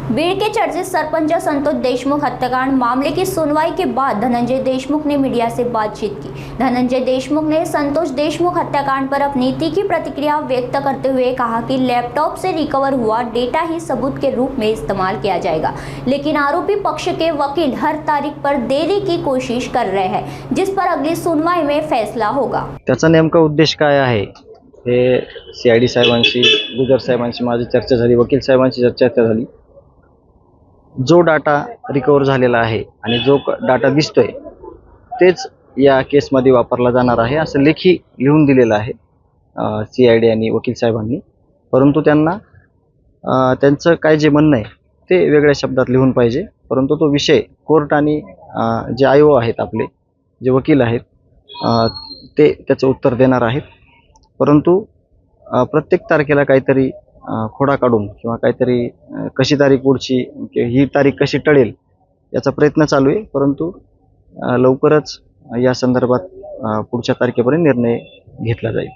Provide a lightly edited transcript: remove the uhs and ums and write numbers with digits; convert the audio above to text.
बीड़ के चर्चित सरपंच संतोष देशमुख हत्याकांड मामले की सुनवाई के बाद धनंजय देशमुख ने मीडिया से बातचीत की। धनंजय देशमुख ने संतोष देशमुख हत्याकांड पर अपनी तीखी प्रतिक्रिया व्यक्त करते हुए कहा कि लैपटॉप से रिकवर हुआ डेटा ही सबूत के रूप में इस्तेमाल किया जाएगा, लेकिन आरोपी पक्ष के वकील हर तारीख पर देरी की कोशिश कर रहे हैं, जिस पर अगली सुनवाई में फैसला होगा। त्याचा नेमका उद्देश काय आहे हे CID साहेबांशी, गुजर साहेबांशी माझी चर्चा झाली, वकील साहेबांशी चर्चा झाली। जो डाटा रिकवर झालेला आहे आणि जो डाटा दिसतोय तेच या केसमध्ये वापरला जाणार आहे असं लेखी लिहून दिलेलं आहे CID आणि वकील साहेबांनी। परंतु त्यांना त्यांचं काय जे म्हणणं आहे ते वेगळ्या शब्दात लिहून पाहिजे, परंतु तो विषय कोर्ट आणि जे IO आहेत, आपले जे वकील आहेत ते त्याचं उत्तर देणार आहेत। परंतु प्रत्येक तारखेला काहीतरी खोडा काढून किंवा काहीतरी कशी तारीख पुढची, ही तारीख कशी टळेल याचा प्रयत्न चालू आहे। परंतु लवकरच या संदर्भात पुढच्या तारखेपर्यंत निर्णय घेतला जाईल।